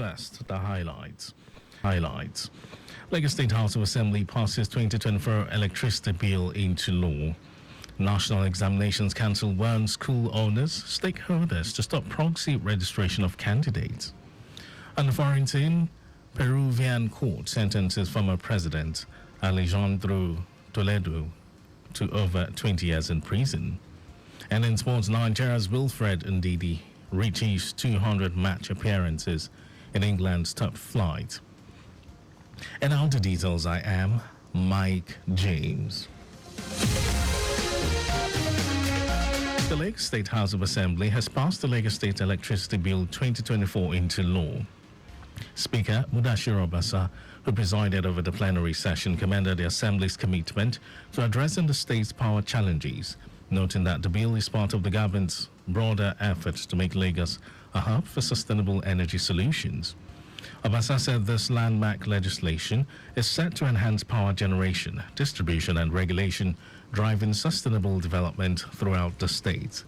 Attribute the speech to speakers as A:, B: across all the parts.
A: first, the highlights. Lagos State House of Assembly passes 2024 electricity bill into law. National Examinations Council warns school owners, stakeholders to stop proxy registration of candidates. On the foreign team, Peruvian court sentences former president Alejandro Toledo to over 20 years in prison. And in sports, Nigeria's Wilfred Ndidi reaches 200 match appearances in England's top flight. And now the details. I am Mike James. The Lagos State House of Assembly has passed the Lagos State Electricity Bill 2024 into law. Speaker Mudashiru Obasa, who presided over the plenary session, commended the Assembly's commitment to addressing the state's power challenges, noting that the bill is part of the government's broader efforts to make Lagos a hub for sustainable energy solutions. Obasa said this landmark legislation is set to enhance power generation, distribution and regulation, driving sustainable development throughout the state.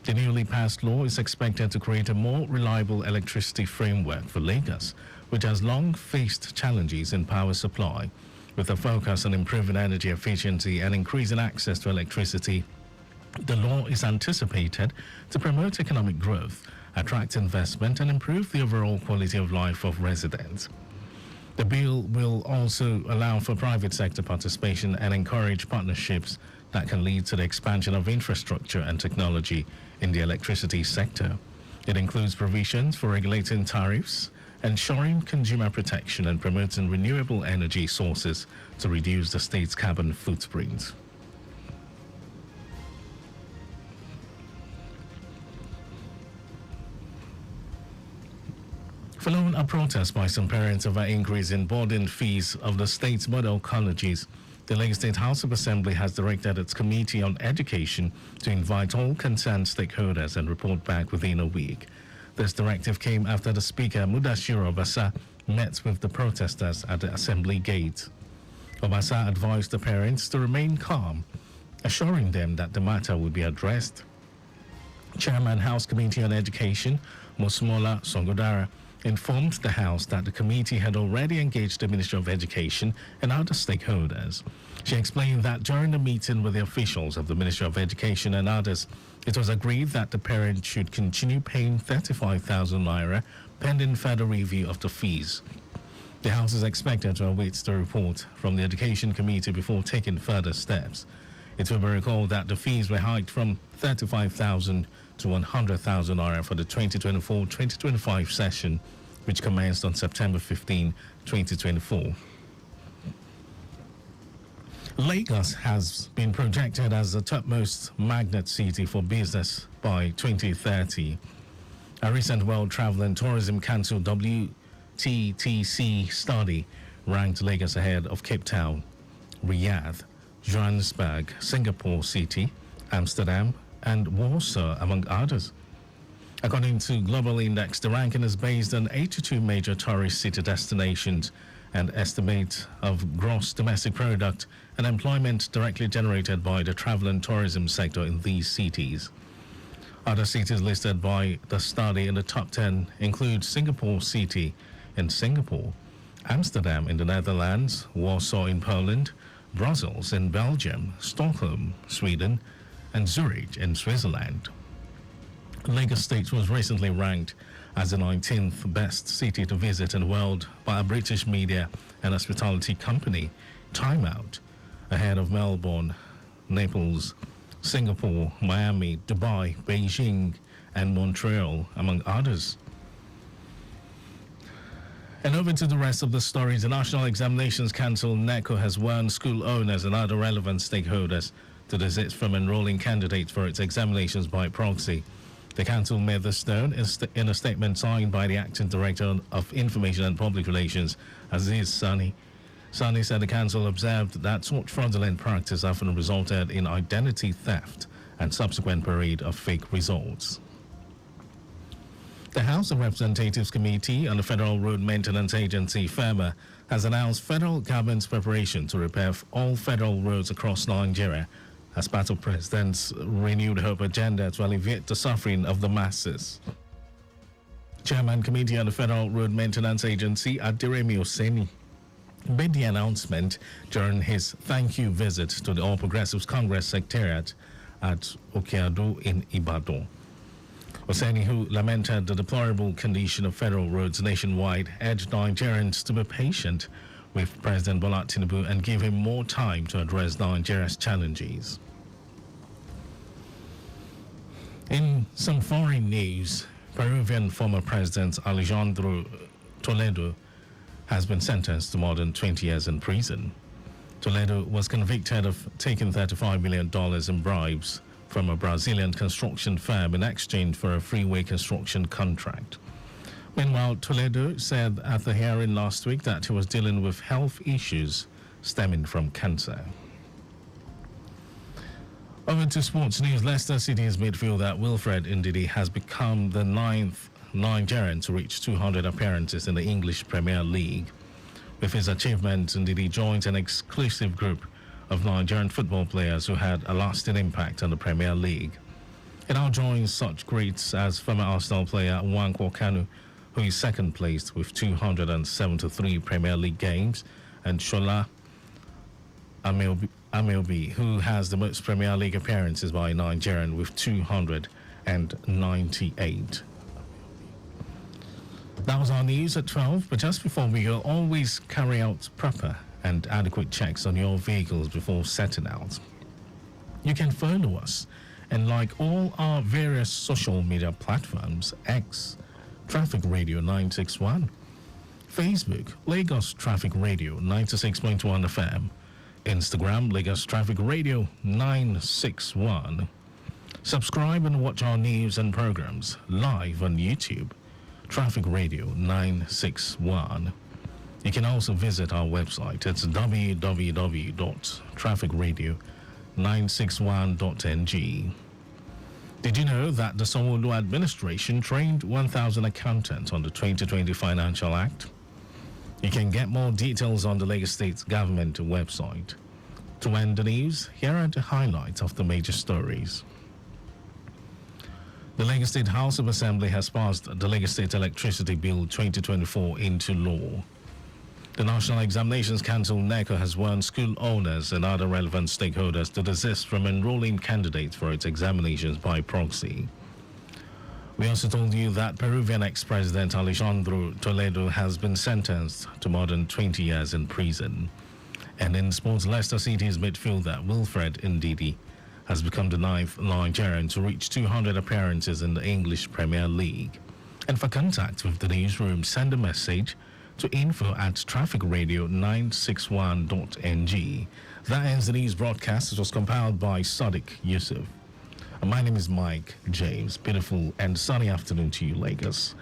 A: The newly passed law is expected to create a more reliable electricity framework for Lagos, which has long faced challenges in power supply. With a focus on improving energy efficiency and increasing access to electricity, the law is anticipated to promote economic growth, attract investment, and improve the overall quality of life of residents. The bill will also allow for private sector participation and encourage partnerships that can lead to the expansion of infrastructure and technology in the electricity sector. It includes provisions for regulating tariffs, ensuring consumer protection, and promoting renewable energy sources to reduce the state's carbon footprint. Following a protest by some parents over an increase in boarding fees of the state's model colleges, the Lagos State House of Assembly has directed its Committee on Education to invite all concerned stakeholders and report back within a week. This directive came after the Speaker, Mudashiru Obasa, met with the protesters at the Assembly gate. Obasa advised the parents to remain calm, assuring them that the matter would be addressed. Chairman House Committee on Education, Mosmola Songodara, informed the House that the committee had already engaged the Ministry of Education and other stakeholders. She explained that during the meeting with the officials of the Ministry of Education and others, it was agreed that the parents should continue paying 35,000 naira pending further review of the fees. The House is expected to await the report from the Education Committee before taking further steps. It will be recalled that the fees were hiked from 35,000 to 100,000 naira for the 2024-2025 session, which commenced on September 15, 2024. Lagos has been projected as the topmost magnet city for business by 2030. A recent World Travel and Tourism Council WTTC study ranked Lagos ahead of Cape Town, Riyadh, Johannesburg, Singapore City, Amsterdam, and Warsaw, among others. According to Global Index, the ranking is based on 82 major tourist city destinations and estimate of gross domestic product and employment directly generated by the travel and tourism sector in these cities. Other cities listed by the study in the top 10 include Singapore City in Singapore, Amsterdam in the Netherlands, Warsaw in Poland, Brussels in Belgium, Stockholm, Sweden, and Zurich in Switzerland. Lagos State was recently ranked as the 19th best city to visit in the world by a British media and hospitality company, Time Out, ahead of Melbourne, Naples, Singapore, Miami, Dubai, Beijing, and Montreal, among others. And over to the rest of the story. The National Examinations Council, NECO, has warned school owners and other relevant stakeholders to desist from enrolling candidates for its examinations by proxy. The council made this known in a statement signed by the Acting Director of Information and Public Relations, Aziz Sani. Sani said the council observed that such fraudulent practice often resulted in identity theft and subsequent parade of fake results. The House of Representatives Committee on the Federal Road Maintenance Agency, FEMA, has announced federal government's preparation to repair all federal roads across Nigeria as part of President's renewed hope agenda to alleviate the suffering of the masses. Chairman Committee on the Federal Road Maintenance Agency, Adiremi Oseni, made the announcement during his thank you visit to the All Progressives Congress Secretariat at Okeado in Ibadan. Oseni, who lamented the deplorable condition of federal roads nationwide, urged Nigerians to be patient with President Bola Tinubu and give him more time to address Nigeria's challenges. In some foreign news, Peruvian former President Alejandro Toledo has been sentenced to more than 20 years in prison. Toledo was convicted of taking $35 million in bribes from a Brazilian construction firm in exchange for a freeway construction contract. Meanwhile, Toledo said at the hearing last week that he was dealing with health issues stemming from cancer. Over to sports news. Leicester City's midfielder Wilfred Ndidi has become the 9th Nigerian to reach 200 appearances in the English Premier League. With his achievement, Ndidi joins an exclusive group of Nigerian football players who had a lasting impact on the Premier League. It now joins such greats as former Arsenal player Nwankwo Kanu, who is second placed with 273 Premier League games, and Shola Ameobi, who has the most Premier League appearances by a Nigerian with 298. That was our news at 12, but just before we go, always carry out proper and adequate checks on your vehicles before setting out. You can follow us and like all our various social media platforms: X, Traffic Radio 961, Facebook, Lagos Traffic Radio 96.1 FM, Instagram, Lagos Traffic Radio 961. Subscribe and watch our news and programs live on YouTube, Traffic Radio 961. You can also visit our website. It's www.trafficradio961.ng. Did you know that the Sanwo-Olu administration trained 1,000 accountants on the 2020 Financial Act? You can get more details on the Lagos State government website. To end the news, here are the highlights of the major stories. The Lagos State House of Assembly has passed the Lagos State Electricity Bill 2024 into law. The National Examinations Council, NECO, has warned school owners and other relevant stakeholders to desist from enrolling candidates for its examinations by proxy. We also told you that Peruvian ex-president Alejandro Toledo has been sentenced to more than 20 years in prison. And in sports, Leicester City's midfielder Wilfred Ndidi has become the 9th Nigerian to reach 200 appearances in the English Premier League. And for contact with the newsroom, send a message to info@trafficradio961.ng. That ends the news broadcast. It was compiled by Sadiq Yusuf. My name is Mike James. Beautiful and sunny afternoon to you, Lagos.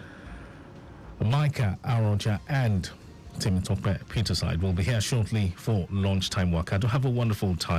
A: Micah Aroja and Tim Tope Peterside will be here shortly for lunchtime work. I do have a wonderful time.